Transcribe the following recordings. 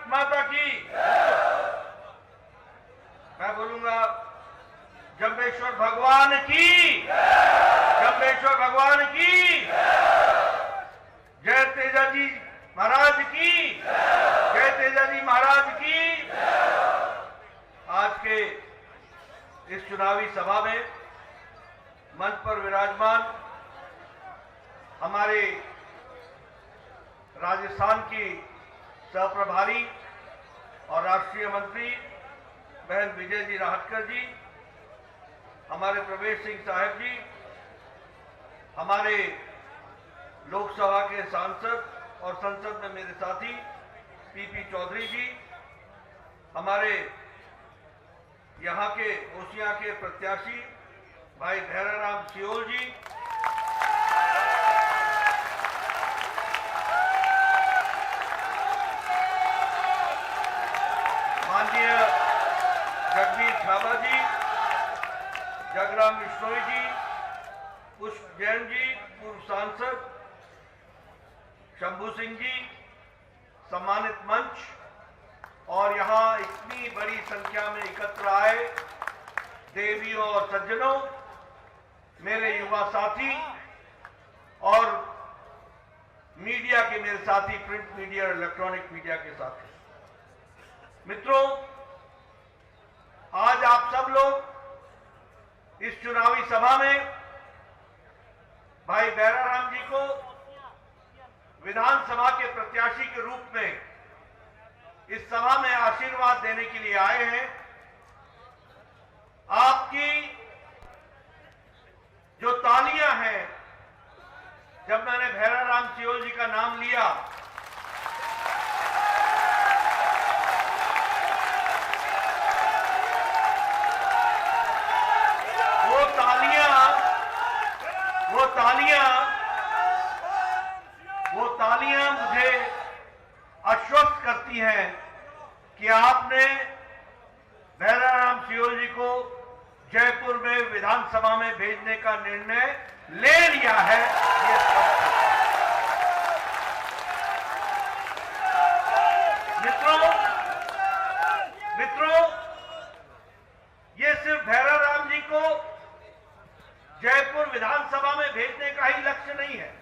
माता की। मैं बोलूंगा जम्बेश्वर भगवान की, जम्बेश्वर भगवान की, जय तेजाजी महाराज की, जय तेजाजी महाराज की। आज के इस चुनावी सभा में मंच पर विराजमान हमारे राजस्थान की सहप्रभारी और राष्ट्रीय मंत्री बहन विजय जी राहटकर जी, हमारे प्रवेश सिंह साहब जी, हमारे लोकसभा के सांसद और संसद में मेरे साथी पीपी चौधरी जी, हमारे यहाँ के ओसियां के प्रत्याशी भाई भैराराम सियोल जी, माननीय जगदीश छाबा जी, जगराम बिश्नोई जी, पुष्प जैन जी पूर्व सांसद, शंभू सिंह जी, सम्मानित मंच और यहां इतनी बड़ी संख्या में एकत्र आए देवियों और सज्जनों, मेरे युवा साथी और मीडिया के मेरे साथी, प्रिंट मीडिया और इलेक्ट्रॉनिक मीडिया के साथी मित्रों, आज आप सब लोग इस चुनावी सभा में भाई भैराराम जी को विधानसभा के प्रत्याशी के रूप में इस सभा में आशीर्वाद देने के लिए आए हैं। आपकी जो तालियां हैं, जब मैंने भैराराम सियोल जी का नाम लिया, वो तालियां मुझे आश्वस्त करती हैं कि आपने भैराराम सियोल जी को जयपुर में विधानसभा में भेजने का निर्णय ले लिया है। ये मित्रों, ये सिर्फ भैराराम जी को जयपुर विधानसभा में भेजने का ही लक्ष्य नहीं है।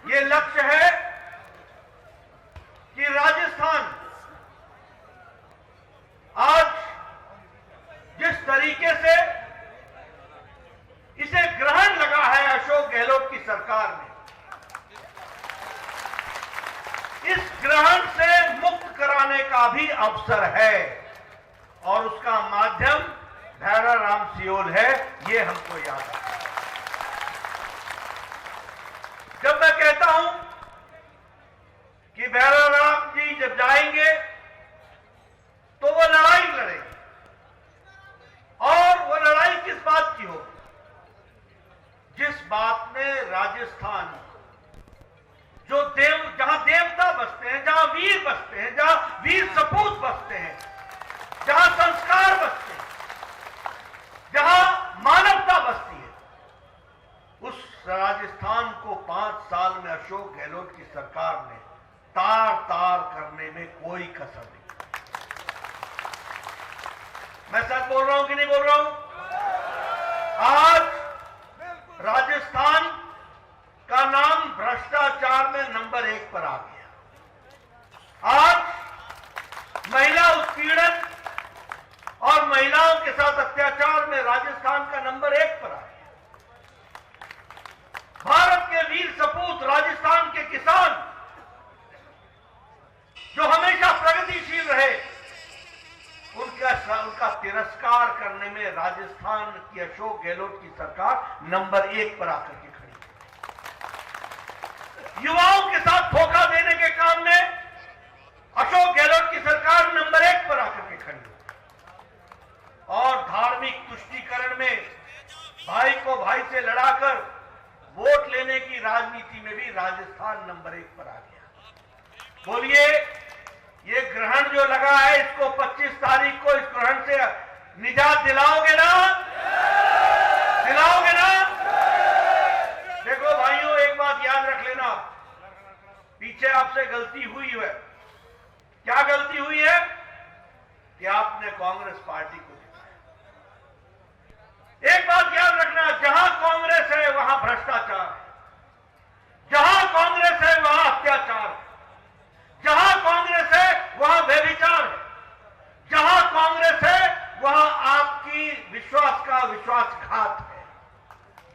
ये लक्ष्य है कि राजस्थान आज जिस तरीके से इसे ग्रहण लगा है अशोक गहलोत की सरकार में, इस ग्रहण से मुक्त कराने का भी अवसर है और उसका माध्यम भैराराम सियोल है। ये हमको याद है। जब मैं कहता हूं कि भैराराम जी जब जाएंगे तो वो लड़ाई लड़ेंगे, और वो लड़ाई किस बात की होगी? जिस बात में राजस्थान जो जहां देवता बसते हैं, जहां वीर बसते हैं, जहां वीर सपूत बसते हैं, जहां संस्कार बसते हैं, जहां मानवता बसती है, उस राजस्थान को 5 साल में अशोक गहलोत की सरकार ने तार तार करने में कोई कसर नहीं। मैं सच बोल रहा हूं कि नहीं बोल रहा हूं? आज राजस्थान का नाम भ्रष्टाचार में नंबर 1 पर आ गया। आज महिला उत्पीड़न और महिलाओं के साथ अत्याचार में राजस्थान का नंबर 1 पर आ गया। भारत के वीर सपूत राजस्थान के किसान जो हमेशा प्रगतिशील रहे, उनका तिरस्कार करने में राजस्थान की अशोक गहलोत की सरकार नंबर 1 पर आकर के खड़ी है। युवाओं के साथ धोखा देने के काम में अशोक गहलोत की सरकार नंबर 1 पर आकर के खड़ी है। और धार्मिक तुष्टीकरण में भाई को भाई से लड़ाकर वोट लेने की राजनीति में भी राजस्थान नंबर 1 पर आ गया। बोलिए, ये ग्रहण जो लगा है, इसको 25 तारीख को इस ग्रहण से निजात दिलाओगे ना? दिलाओगे ना? देखो भाइयों, एक बात याद रख लेना, पीछे आपसे गलती हुई है। क्या गलती हुई है कि आपने कांग्रेस पार्टी को जिताया। एक बात याद रखना, जहां कांग्रेस है वहां भ्रष्टाचार है, जहां कांग्रेस है वहां अत्याचार है, जहां कांग्रेस है वहां व्यभिचार है, जहां कांग्रेस है वहां आपकी विश्वास का विश्वासघात है,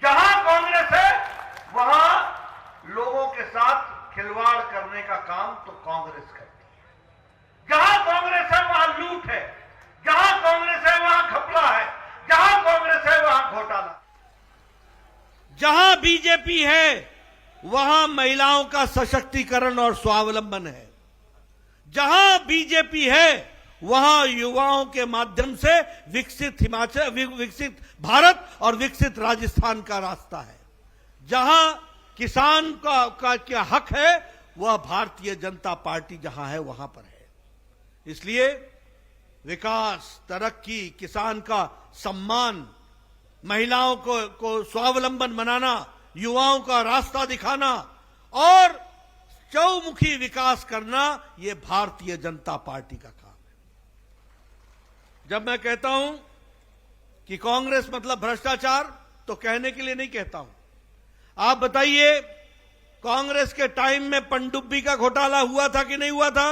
जहां कांग्रेस है वहां लोगों के साथ खिलवाड़ करने का काम तो कांग्रेस करती है। जहां कांग्रेस है वहां लूट है, जहां कांग्रेस है वहां घपला है, जहां कांग्रेस है वहां घोटाला। जहां बीजेपी है वहां महिलाओं का सशक्तिकरण और स्वावलंबन है। जहां बीजेपी है वहां युवाओं के माध्यम से विकसित हिमाचल, विकसित भारत और विकसित राजस्थान का रास्ता है। जहां किसान का क्या हक है वह भारतीय जनता पार्टी जहां है वहां पर है। इसलिए विकास, तरक्की, किसान का सम्मान, महिलाओं को स्वावलंबन बनाना, युवाओं का रास्ता दिखाना और चौमुखी विकास करना, यह भारतीय जनता पार्टी का काम है। जब मैं कहता हूं कि कांग्रेस मतलब भ्रष्टाचार, तो कहने के लिए नहीं कहता हूं। आप बताइए, कांग्रेस के टाइम में पनडुब्बी का घोटाला हुआ था कि नहीं हुआ था?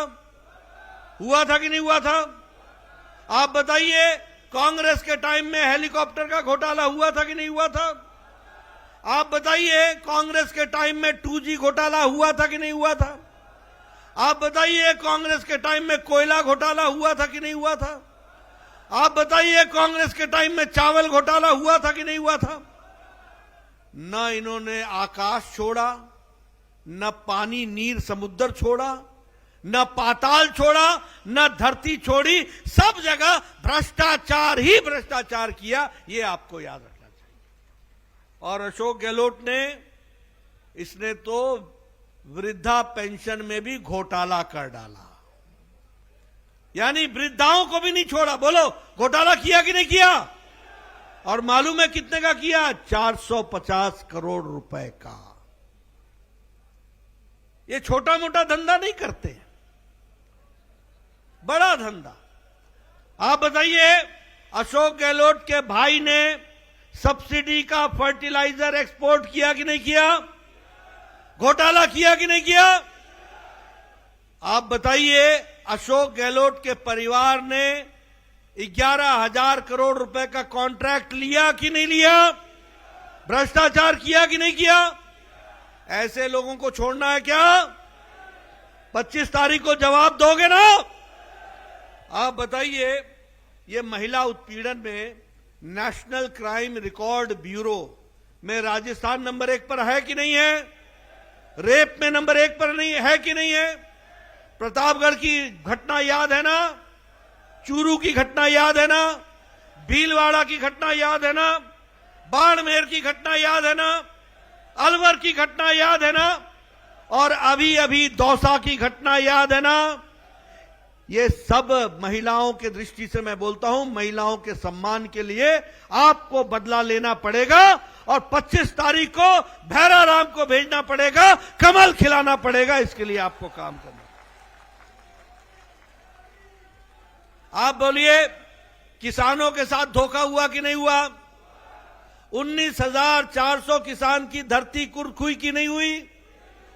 हुआ था कि नहीं हुआ था? आप बताइए, कांग्रेस के टाइम में हेलीकॉप्टर का घोटाला हुआ था कि नहीं हुआ था? आप बताइए, कांग्रेस के टाइम में 2G घोटाला हुआ था कि नहीं हुआ था? आप बताइए, कांग्रेस के टाइम में कोयला घोटाला हुआ था कि नहीं हुआ था? आप बताइए, कांग्रेस के टाइम में चावल घोटाला हुआ था कि नहीं हुआ था? न इन्होंने आकाश छोड़ा, न पानी नीर समुद्र छोड़ा, न पाताल छोड़ा, न धरती छोड़ी, सब जगह भ्रष्टाचार ही भ्रष्टाचार किया। यह आपको याद रखना चाहिए। और अशोक गहलोत इसने तो वृद्धा पेंशन में भी घोटाला कर डाला, यानी वृद्धाओं को भी नहीं छोड़ा। बोलो, घोटाला किया कि नहीं किया? और मालूम है कितने का किया? 450 करोड़ रुपए का। ये छोटा मोटा धंधा नहीं करते, बड़ा धंधा। आप बताइए, अशोक गहलोत के भाई ने सब्सिडी का फर्टिलाइजर एक्सपोर्ट किया कि नहीं किया? घोटाला किया कि नहीं किया? आप बताइए, अशोक गहलोत के परिवार ने 11,000 करोड़ रुपए का कॉन्ट्रैक्ट लिया कि नहीं लिया? भ्रष्टाचार किया कि नहीं किया? ऐसे लोगों को छोड़ना है क्या? 25 तारीख को जवाब दोगे ना? आप बताइए, ये महिला उत्पीड़न में नेशनल क्राइम रिकॉर्ड ब्यूरो में राजस्थान नंबर 1 पर है कि नहीं है? रेप में नंबर 1 पर नहीं है कि नहीं है? प्रतापगढ़ की घटना याद है ना? चूरू की घटना याद है ना? भीलवाड़ा की घटना याद है ना? बाड़मेर की घटना याद है ना? अलवर की घटना याद है ना? और अभी अभी दौसा की घटना याद है ना? ये सब महिलाओं के दृष्टि से मैं बोलता हूं, महिलाओं के सम्मान के लिए आपको बदला लेना पड़ेगा और 25 तारीख को भैरा राम को भेजना पड़ेगा, कमल खिलाना पड़ेगा। इसके लिए आपको काम करना। आप बोलिए, किसानों के साथ धोखा हुआ कि नहीं हुआ? 19,400 किसान की धरती कुरखुई की नहीं हुई?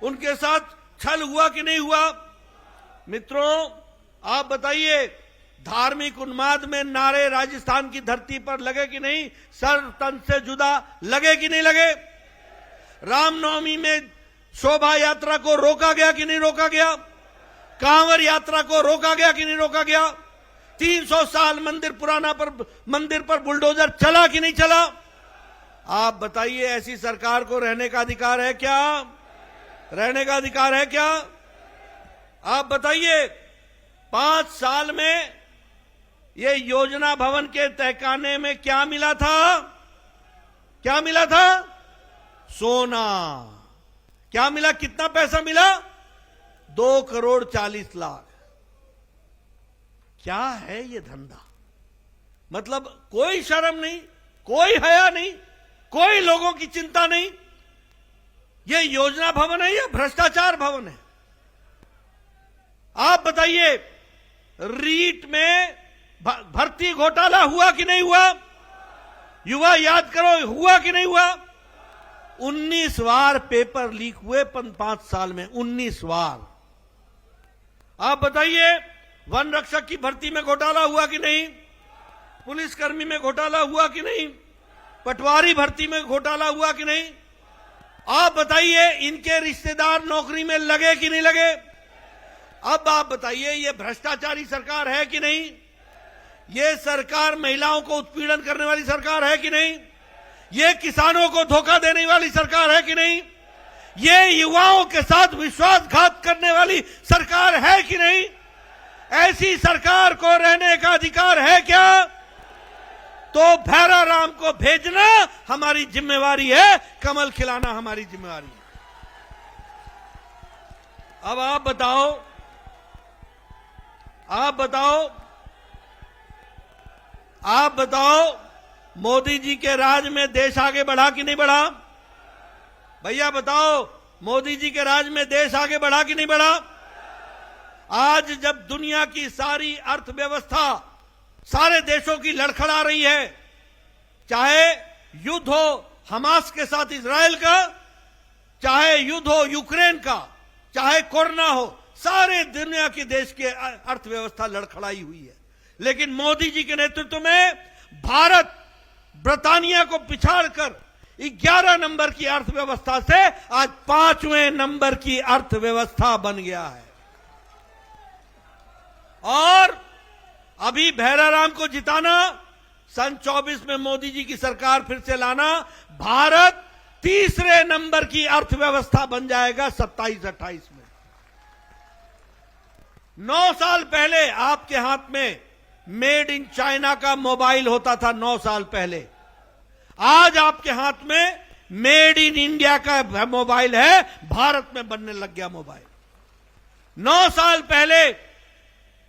उनके साथ छल हुआ कि नहीं हुआ? मित्रों, आप बताइए, धार्मिक उन्माद में नारे राजस्थान की धरती पर लगे कि नहीं? सर तन से जुदा लगे कि नहीं लगे? रामनवमी में शोभा यात्रा को रोका गया कि नहीं रोका गया? कांवर यात्रा को रोका गया कि नहीं रोका गया? 300 साल मंदिर पर बुलडोजर चला कि नहीं चला? आप बताइए, ऐसी सरकार को रहने का अधिकार है क्या? रहने का अधिकार है क्या? आप बताइए, 5 साल में ये योजना भवन के तहखाने में क्या मिला था? क्या मिला था? सोना। क्या मिला? कितना पैसा मिला? 2 करोड़ 40 लाख। क्या है ये धंधा? मतलब कोई शर्म नहीं, कोई हया नहीं, कोई लोगों की चिंता नहीं। ये योजना भवन है या भ्रष्टाचार भवन है? बताइए, रीट में भर्ती घोटाला हुआ कि नहीं हुआ? युवा याद करो, हुआ कि नहीं हुआ? 19 बार पेपर लीक हुए 5 साल में, 19 बार। आप बताइए, वन रक्षक की भर्ती में घोटाला हुआ कि नहीं? पुलिसकर्मी में घोटाला हुआ कि नहीं? पटवारी भर्ती में घोटाला हुआ कि नहीं? आप बताइए, इनके रिश्तेदार नौकरी में लगे कि नहीं लगे? अब आप बताइए, ये भ्रष्टाचारी सरकार है कि नहीं? ये सरकार महिलाओं को उत्पीड़न करने वाली सरकार है कि नहीं? ये किसानों को धोखा देने वाली सरकार है कि नहीं? ये युवाओं के साथ विश्वासघात करने वाली सरकार है कि नहीं? ऐसी सरकार को रहने का अधिकार है क्या? तो भैरा राम को भेजना हमारी जिम्मेवारी है, कमल खिलाना हमारी जिम्मेवारी है। अब आप बताओ, मोदी जी के राज में देश आगे बढ़ा कि नहीं बढ़ा? भैया बताओ, मोदी जी के राज में देश आगे बढ़ा कि नहीं बढ़ा? आज जब दुनिया की सारी अर्थव्यवस्था सारे देशों की लड़खड़ा रही है, चाहे युद्ध हो हमास के साथ इजराइल का, चाहे युद्ध हो यूक्रेन का, चाहे कोरोना हो, सारे दुनिया के देश की अर्थव्यवस्था लड़खड़ाई हुई है। लेकिन मोदी जी के नेतृत्व में भारत ब्रिटानिया को पिछाड़कर 11 नंबर की अर्थव्यवस्था से आज 5वें नंबर की अर्थव्यवस्था बन गया है। और अभी भैरा राम को जिताना, सन 24 में मोदी जी की सरकार फिर से लाना, भारत तीसरे नंबर की अर्थव्यवस्था बन जाएगा 27-28 में। 9 साल पहले आपके हाथ में मेड इन चाइना का मोबाइल होता था, 9 साल पहले। आज आपके हाथ में मेड इन इंडिया का मोबाइल है, भारत में बनने लग गया मोबाइल। 9 साल पहले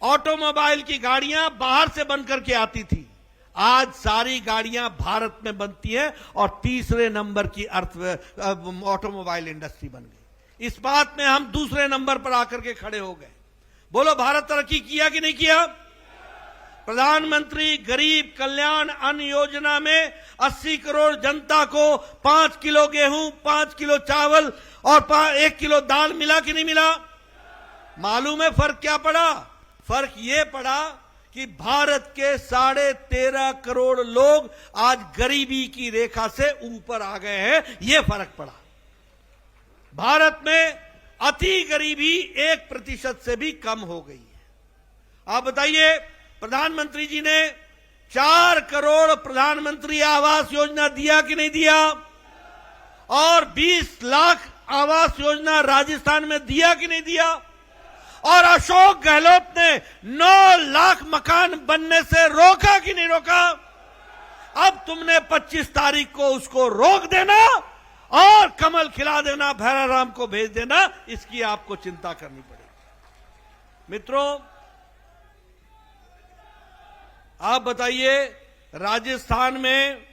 ऑटोमोबाइल की गाड़ियां बाहर से बनकर के आती थी, आज सारी गाड़ियां भारत में बनती हैं और तीसरे नंबर की ऑटोमोबाइल इंडस्ट्री बन गई। इस बात में हम दूसरे नंबर पर आकर के खड़े हो गए। बोलो, भारत तरक्की किया कि नहीं किया? प्रधानमंत्री गरीब कल्याण अन्न योजना में 80 करोड़ जनता को 5 किलो गेहूं, 5 किलो चावल और 1 किलो दाल मिला कि नहीं मिला? मालूम है फर्क क्या पड़ा? फर्क यह पड़ा कि भारत के 13.5 करोड़ लोग आज गरीबी की रेखा से ऊपर आ गए हैं, यह फर्क पड़ा। भारत में अति गरीबी 1% से भी कम हो गई है। आप बताइए, प्रधानमंत्री जी ने 4 करोड़ प्रधानमंत्री आवास योजना दिया कि नहीं दिया? और 20 लाख आवास योजना राजस्थान में दिया कि नहीं दिया? और अशोक गहलोत ने 9 लाख मकान बनने से रोका कि नहीं रोका? अब तुमने 25 तारीख को उसको रोक देना और कमल खिला देना, भैरा राम को भेज देना, इसकी आपको चिंता करनी पड़ेगी। मित्रों, आप बताइए, राजस्थान में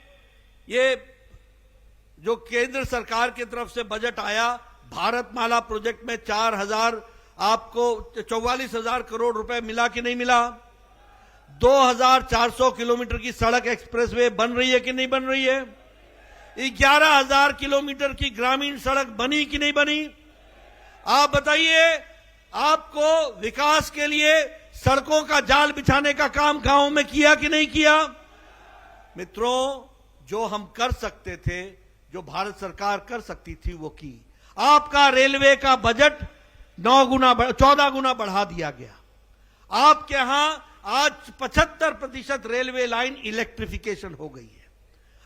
ये जो केंद्र सरकार की तरफ से बजट आया, भारतमाला प्रोजेक्ट में 44,000 करोड़ रुपए मिला कि नहीं मिला? 2,400 किलोमीटर की सड़क एक्सप्रेसवे बन रही है कि नहीं बन रही है? 11,000 किलोमीटर की ग्रामीण सड़क बनी कि नहीं बनी? आप बताइए, आपको विकास के लिए सड़कों का जाल बिछाने का काम गांव में किया कि नहीं किया? मित्रों, जो हम कर सकते थे, जो भारत सरकार कर सकती थी, वो की। आपका रेलवे का बजट 14 गुना बढ़ा दिया गया। आपके यहां आज 75% रेलवे लाइन इलेक्ट्रिफिकेशन हो गई है।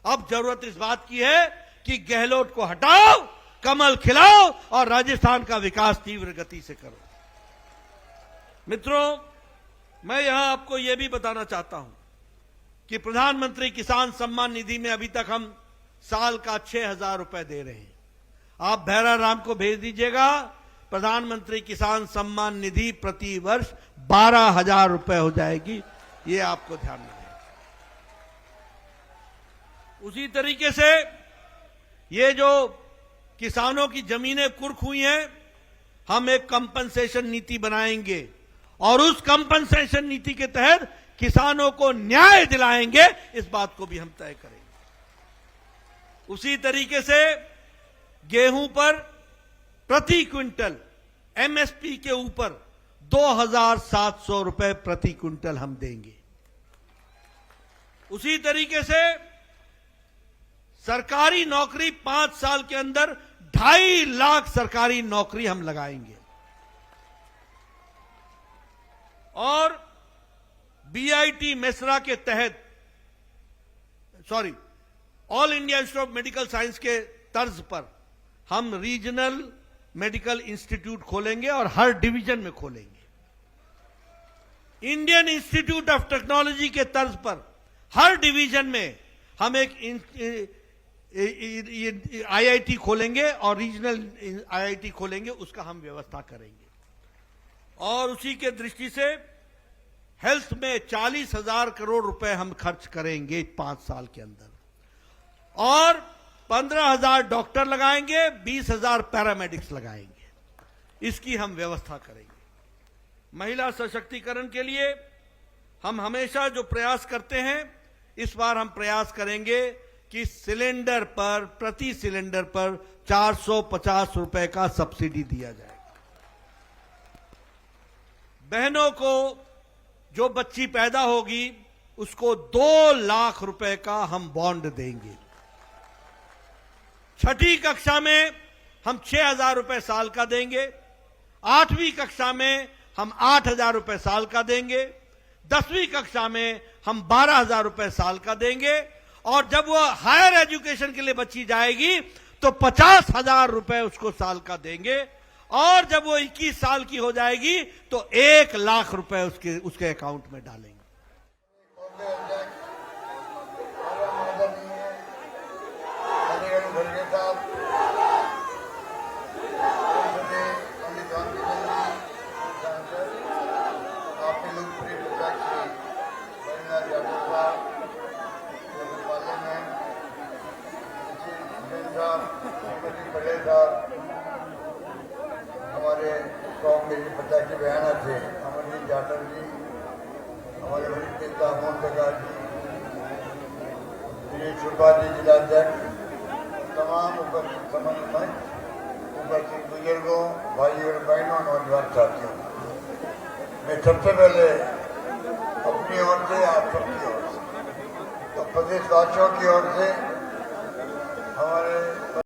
अब जरूरत इस बात की है कि गहलोत को हटाओ, कमल खिलाओ और राजस्थान का विकास तीव्र गति से करो। मित्रों, मैं यहां आपको यह भी बताना चाहता हूं कि प्रधानमंत्री किसान सम्मान निधि में अभी तक हम साल का 6,000 रुपए दे रहे हैं। आप भैरा राम को भेज दीजिएगा, प्रधानमंत्री किसान सम्मान निधि प्रति वर्ष 12,000 रुपए हो जाएगी, ये आपको ध्यान रखना है। उसी तरीके से ये जो किसानों की जमीनें कुर्क हुई हैं, हम एक कंपनसेशन नीति बनाएंगे और उस कंपनसेशन नीति के तहत किसानों को न्याय दिलाएंगे, इस बात को भी हम तय करेंगे। उसी तरीके से गेहूं पर प्रति क्विंटल एमएसपी के ऊपर 2,700 रुपए प्रति क्विंटल हम देंगे। उसी तरीके से सरकारी नौकरी 5 साल के अंदर 2.5 लाख सरकारी नौकरी हम लगाएंगे और बीआईटी मेसरा के तहत all India institute of medical science के तर्ज पर हम रीजनल मेडिकल इंस्टीट्यूट खोलेंगे और हर डिवीजन में खोलेंगे। इंडियन इंस्टीट्यूट ऑफ टेक्नोलॉजी के तर्ज पर हर डिवीजन में हम एक आईआईटी खोलेंगे और रीजनल आईआईटी खोलेंगे, उसका हम व्यवस्था करेंगे। और उसी के दृष्टि से हेल्थ में 40,000 करोड़ रुपए हम खर्च करेंगे 5 साल के अंदर और 15,000 डॉक्टर लगाएंगे, 20,000 पैरामेडिक्स लगाएंगे। इसकी हम व्यवस्था करेंगे। महिला सशक्तिकरण के लिए हम हमेशा जो प्रयास करते हैं, इस बार हम प्रयास करेंगे कि सिलेंडर पर, प्रति सिलेंडर पर 450 रुपए का सब्सिडी दिया जाए। बहनों को जो बच्ची पैदा होगी उसको 2 लाख रुपए का हम बॉन्ड देंगे। 6ठी कक्षा में हम 6,000 रुपए साल का देंगे। 8वीं कक्षा में हम 8,000 रुपए साल का देंगे। 10वीं कक्षा में हम 12,000 रुपए साल का देंगे और जब वो हायर एजुकेशन के लिए बच्ची जाएगी तो 50,000 रुपए उसको साल का देंगे और जब वो 21 साल की हो जाएगी तो 1 लाख रुपए उसके अकाउंट में डालेंगे। हमारे गाँव में जो पिता की बहन थे अमरजीत जाटव जी, हमारे वरिष्ठ नेता मोहन प्रकाश जी, दिनेश त्रिपाठी जिलाध्यक्ष, तमाम उपस्थित समन्वय मंच, उपस्थित बुजुर्गों, भाई और बहनों, नौजवान साथियों, मैं सबसे पहले अपनी ओर से, आप सबकी ओर से, तो प्रदेशवासियों की ओर से